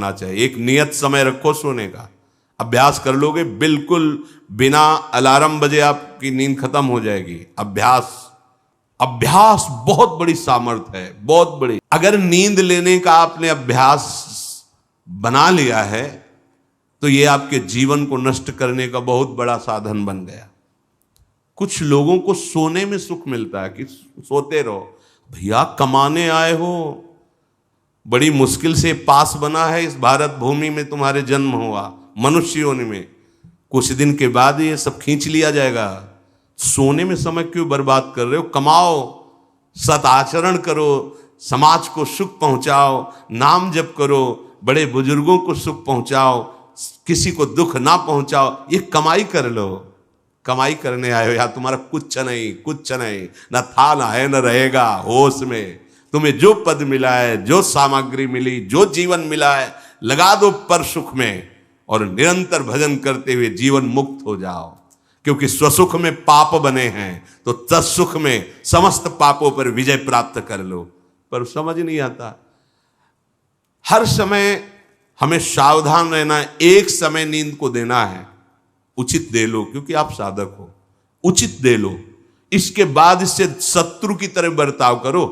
ना चाहिए। एक नियत समय रखो सोने का, अभ्यास कर लोगे बिल्कुल बिना अलार्म बजे आपकी नींद खत्म हो जाएगी। अभ्यास अभ्यास बहुत बड़ी सामर्थ्य है, बहुत बड़ी। अगर नींद लेने का आपने अभ्यास बना लिया है तो ये आपके जीवन को नष्ट करने का बहुत बड़ा साधन बन गया। कुछ लोगों को सोने में सुख मिलता है कि सोते रहो। भैया कमाने आए हो, बड़ी मुश्किल से पास बना है इस भारत भूमि में तुम्हारे जन्म हुआ, मनुष्य योनि में। कुछ दिन के बाद ये सब खींच लिया जाएगा। सोने में समय क्यों बर्बाद कर रहे हो? कमाओ, सत आचरण करो, समाज को सुख पहुंचाओ, नाम जप करो, बड़े बुजुर्गों को सुख पहुंचाओ, किसी को दुख ना पहुंचाओ। ये कमाई कर लो। कमाई करने आए हो या तुम्हारा कुछ नहीं, कुछ नहीं, ना था ना है न रहेगा। होश में तुम्हें जो पद मिला है, जो सामग्री मिली, जो जीवन मिला है, लगा दो पर सुख में और निरंतर भजन करते हुए जीवन मुक्त हो जाओ। क्योंकि स्वसुख में पाप बने हैं तो तत्सुख में समस्त पापों पर विजय प्राप्त कर लो। पर समझ नहीं आता। हर समय हमें सावधान रहना है। एक समय नींद को देना है, उचित दे लो, क्योंकि आप साधक हो, उचित दे लो। इसके बाद इससे शत्रु की तरह बर्ताव करो।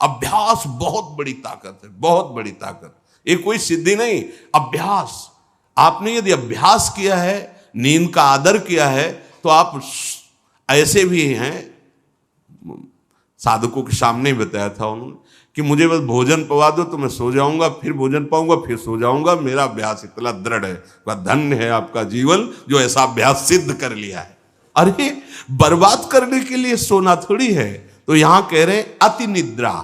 अभ्यास बहुत बड़ी ताकत है, बहुत बड़ी ताकत। ये कोई सिद्धि नहीं, अभ्यास। आपने यदि अभ्यास किया है, नींद का आदर किया है, तो आप ऐसे भी हैं। साधकों के सामने ही बताया था उन्होंने कि मुझे बस भोजन पवा दो तो मैं सो जाऊंगा, फिर भोजन पाऊंगा, फिर सो जाऊंगा। मेरा अभ्यास इतना दृढ़ है। वह धन्य है आपका जीवन जो ऐसा अभ्यास सिद्ध कर लिया है। अरे बर्बाद करने के लिए सोना थोड़ी है। तो यहां कह रहे अति निद्रा,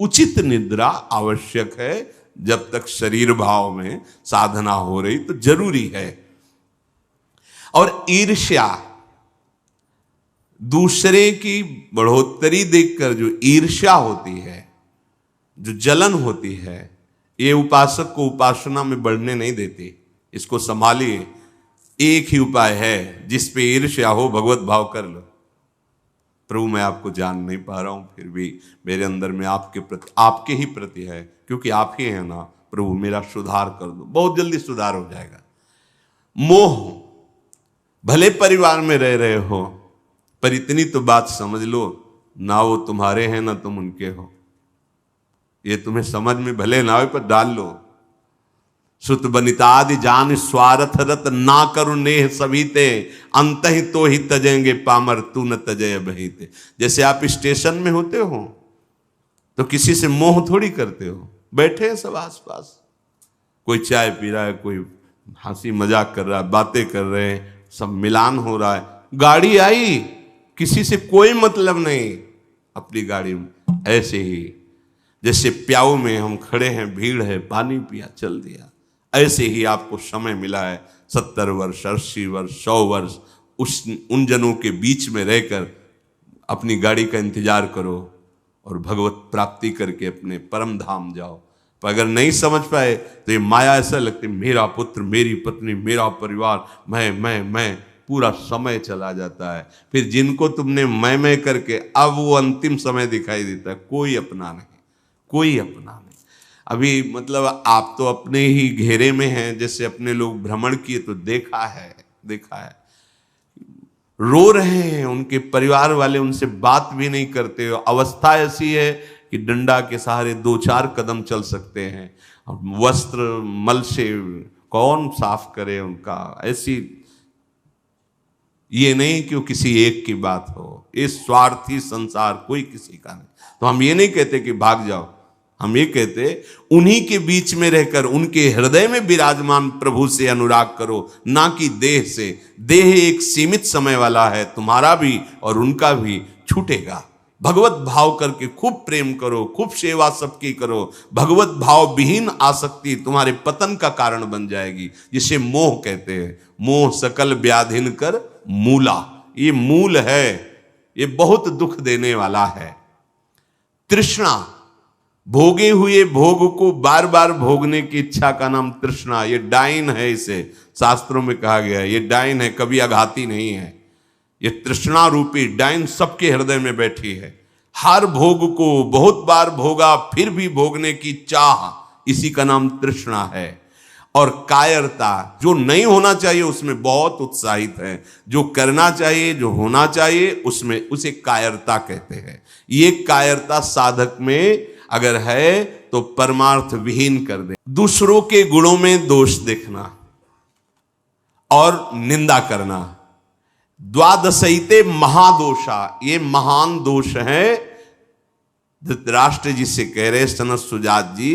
उचित निद्रा आवश्यक है। जब तक शरीर भाव में साधना हो रही तो जरूरी है। और ईर्ष्या, दूसरे की बढ़ोतरी देखकर जो ईर्ष्या होती है, जो जलन होती है, ये उपासक को उपासना में बढ़ने नहीं देती। इसको संभालिए। एक ही उपाय है, जिस पे ईर्ष्या हो भगवत भाव कर लो। प्रभु मैं आपको जान नहीं पा रहा हूं, फिर भी मेरे अंदर में आपके प्रति, आपके ही प्रति है, क्योंकि आप ही हैं ना। प्रभु मेरा सुधार कर दो, बहुत जल्दी सुधार हो जाएगा। मोह, भले परिवार में रह रहे हो, पर इतनी तो बात समझ लो, ना वो तुम्हारे हैं ना तुम उनके हो। ये तुम्हें समझ में भले ना हो, पर डाल लो। सुत बनितादि जान स्वार्थ रत ना करु नेह सभी ते, अंत ही तो ही तजेंगे पामर तू न तजय बहीते। जैसे आप स्टेशन में होते हो तो किसी से मोह थोड़ी करते हो। बैठे हैं सब आसपास, कोई चाय पी रहा है, कोई हंसी मजाक कर रहा है, बातें कर रहे हैं, सब मिलान हो रहा है। गाड़ी आई, किसी से कोई मतलब नहीं, अपनी गाड़ी में। ऐसे ही जैसे प्याऊ में हम खड़े हैं, भीड़ है, पानी पिया, चल दिया। ऐसे ही आपको समय मिला है 70 वर्ष, 80 वर्ष, 100 वर्ष, उन जनों के बीच में रहकर अपनी गाड़ी का इंतजार करो और भगवत प्राप्ति करके अपने परम धाम जाओ। पर अगर नहीं समझ पाए तो ये माया ऐसा लगती, मेरा पुत्र, मेरी पत्नी, मेरा परिवार, मैं, पूरा समय चला जाता है। फिर जिनको तुमने मैं करके अब वो अंतिम समय दिखाई देता है, कोई अपना नहीं, कोई अपना नहीं। अभी मतलब आप तो अपने ही घेरे में हैं, जैसे अपने लोग भ्रमण किए तो देखा है। रो रहे हैं, उनके परिवार वाले उनसे बात भी नहीं करते। अवस्था ऐसी है कि डंडा के सहारे 2-4 कदम चल सकते हैं। वस्त्र मल से कौन साफ करे उनका। ऐसी, ये नहीं कि वो किसी एक की बात हो, ये स्वार्थी संसार कोई किसी का नहीं। तो हम ये नहीं कहते कि भाग जाओ, हम ये कहते उन्हीं के बीच में रहकर उनके हृदय में विराजमान प्रभु से अनुराग करो, ना कि देह से। देह एक सीमित समय वाला है, तुम्हारा भी और उनका भी छूटेगा। भगवत भाव करके खूब प्रेम करो, खूब सेवा सबकी करो। भगवत भाव विहीन आसक्ति तुम्हारे पतन का कारण बन जाएगी, जिसे मोह कहते हैं। मोह सकल व्याधिन कर मूला, ये मूल है, ये बहुत दुख देने वाला है। तृष्णा, भोगे हुए भोग को बार बार भोगने की इच्छा का नाम तृष्णा। ये डाइन है, इसे शास्त्रों में कहा गया है, ये डाइन है, कभी आघाती नहीं है। ये तृष्णा रूपी डाइन सबके हृदय में बैठी है। हर भोग को बहुत बार भोगा फिर भी भोगने की चाह, इसी का नाम तृष्णा है। और कायरता, जो नहीं होना चाहिए उसमें बहुत उत्साहित है, जो करना चाहिए, जो होना चाहिए उसमें, उसे कायरता कहते हैं। ये कायरता साधक में अगर है तो परमार्थ विहीन कर दे। दूसरों के गुणों में दोष देखना और निंदा करना, द्वादशैते महादोषा, ये महान दोष है। धृतराष्ट्र जी से कह रहे सनत सुजात जी,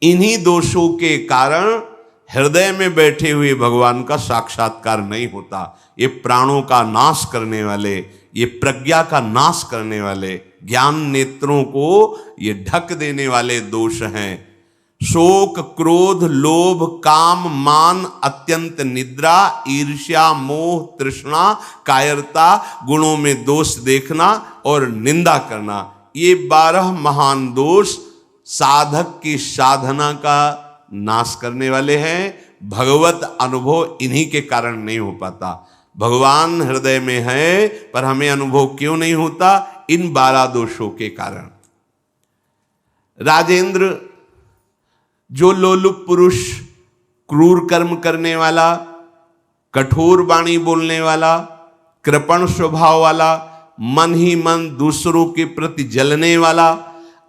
इन्हीं दोषों के कारण हृदय में बैठे हुए भगवान का साक्षात्कार नहीं होता। ये प्राणों का नाश करने वाले, ये प्रज्ञा का नाश करने वाले, ज्ञान नेत्रों को ये ढक देने वाले दोष हैं। शोक, क्रोध, लोभ, काम, मान, अत्यंत निद्रा, ईर्ष्या, मोह, तृष्णा, कायरता, गुणों में दोष देखना और निंदा करना, ये 12 महान दोष साधक की साधना का नाश करने वाले हैं। भगवत अनुभव इन्हीं के कारण नहीं हो पाता। भगवान हृदय में है पर हमें अनुभव क्यों नहीं होता? इन 12 दोषों के कारण। राजेंद्र, जो लोलुप पुरुष, क्रूर कर्म करने वाला, कठोर वाणी बोलने वाला, कृपण स्वभाव वाला, मन ही मन दूसरों के प्रति जलने वाला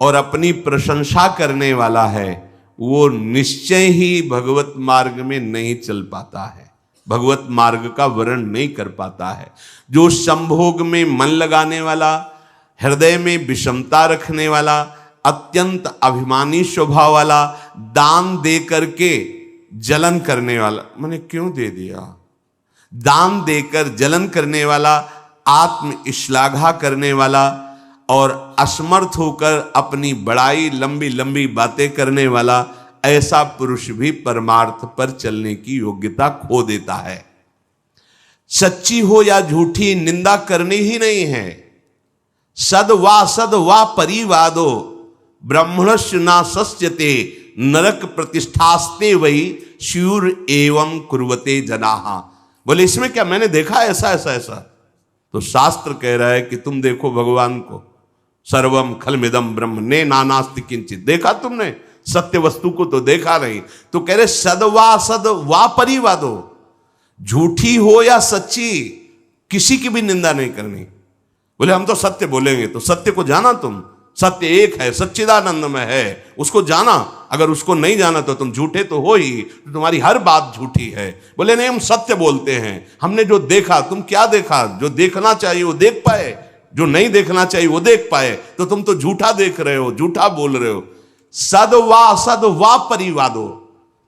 और अपनी प्रशंसा करने वाला है, वो निश्चय ही भगवत मार्ग में नहीं चल पाता है, भगवत मार्ग का वर्ण नहीं कर पाता है। जो संभोग में मन लगाने वाला, हृदय में विषमता रखने वाला, अत्यंत अभिमानी स्वभाव वाला, दान दे करके जलन करने वाला, मैंने क्यों दे दिया, दान देकर जलन करने वाला, आत्म श्लाघा करने वाला और असमर्थ होकर अपनी बड़ाई, लंबी लंबी बातें करने वाला, ऐसा पुरुष भी परमार्थ पर चलने की योग्यता खो देता है। सच्ची हो या झूठी, निंदा करनी ही नहीं है। सद वा परिवादो ब्रह्मणस्य ना सस्यते नरक प्रतिष्ठास्ते वही श्यूर एवं कुर्वते जनाहा। बोले इसमें क्या, मैंने देखा ऐसा ऐसा ऐसा, तो शास्त्र कह रहा है कि तुम देखो भगवान को, सर्वम खलमिदम ब्रह्म ने नानास्ति किंचित, देखा तुमने? सत्य वस्तु को तो देखा नहीं। तो कह रहे सद वा परिवादो, झूठी हो या सच्ची, किसी की भी निंदा नहीं करनी। बोले हम तो सत्य बोलेंगे, तो सत्य को जाना तुम, सत्य एक है, सच्चिदानंद में है, उसको जाना। अगर उसको नहीं जाना तो तुम झूठे तो हो ही, तो तुम्हारी हर बात झूठी है। बोले नहीं, हम सत्य बोलते हैं, हमने जो देखा। तुम क्या देखा? जो देखना चाहिए वो देख पाए, जो नहीं देखना चाहिए वो देख पाए, तो तुम तो झूठा देख रहे हो, झूठा बोल रहे हो। सद वा परिवादो,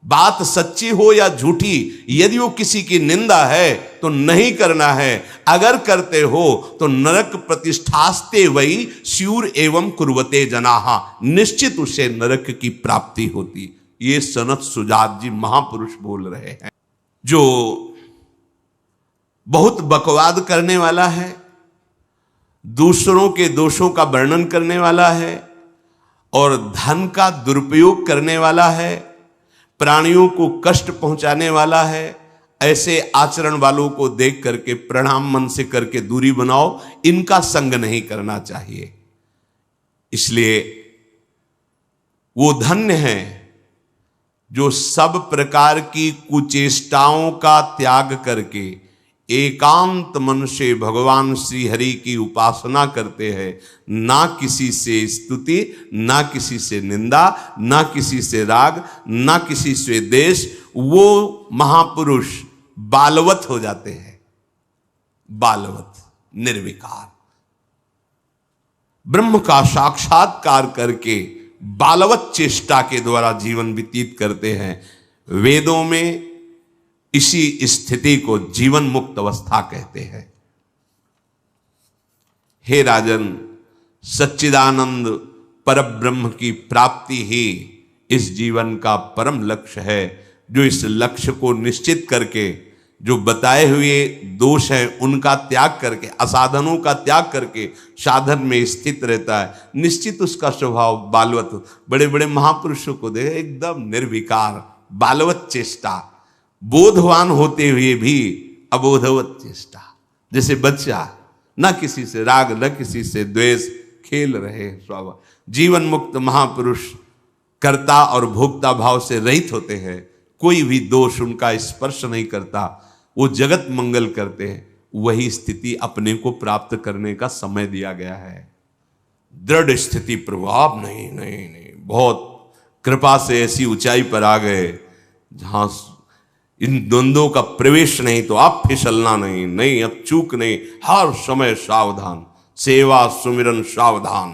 बात सच्ची हो या झूठी, यदि वो किसी की निंदा है तो नहीं करना है। अगर करते हो तो नरक प्रतिष्ठास्ते वही स्यूर एवं कुर्वते जनाहा, निश्चित उसे नरक की प्राप्ति होती। ये सनत सुजात जी महापुरुष बोल रहे हैं। जो बहुत बकवाद करने वाला है, दूसरों के दोषों का वर्णन करने वाला है और धन का दुरुपयोग करने वाला है, प्राणियों को कष्ट पहुंचाने वाला है, ऐसे आचरण वालों को देख करके प्रणाम मन से करके दूरी बनाओ। इनका संग नहीं करना चाहिए। इसलिए वो धन्य है जो सब प्रकार की कुचेष्टाओं का त्याग करके एकांत मन से भगवान श्री हरि की उपासना करते हैं। ना किसी से स्तुति, ना किसी से निंदा, ना किसी से राग, ना किसी से द्वेष। वो महापुरुष बालवत हो जाते हैं, बालवत, निर्विकार, ब्रह्म का साक्षात्कार करके बालवत चेष्टा के द्वारा जीवन व्यतीत करते हैं। वेदों में इसी स्थिति को जीवन मुक्त अवस्था कहते हैं। हे राजन, सच्चिदानंद परब्रह्म की प्राप्ति ही इस जीवन का परम लक्ष्य है। जो इस लक्ष्य को निश्चित करके, जो बताए हुए दोष हैं उनका त्याग करके, असाधनों का त्याग करके साधन में स्थित रहता है, निश्चित उसका स्वभाव बालवत। बड़े बड़े महापुरुषों को देखे, एकदम निर्विकार, बालवत चेष्टा, बोधवान होते हुए भी अबोधवत चेष्टा, जैसे बच्चा, न किसी से राग, न किसी से द्वेष, खेल रहे स्वभाव। जीवन मुक्त महापुरुष कर्ता और भोक्ता भाव से रहित होते हैं, कोई भी दोष उनका स्पर्श नहीं करता, वो जगत मंगल करते हैं, वही स्थिति अपने को प्राप्त करने का समय दिया गया है। दृढ़ स्थिति प्रभाव नहीं नहीं नहीं, बहुत कृपा से ऐसी ऊंचाई पर आ गए जहां इन द्वंद्वों का प्रवेश नहीं, तो आप फिसलना नहीं, नहीं अब चूक नहीं, हर समय सावधान, सेवा सुमिरन सावधान।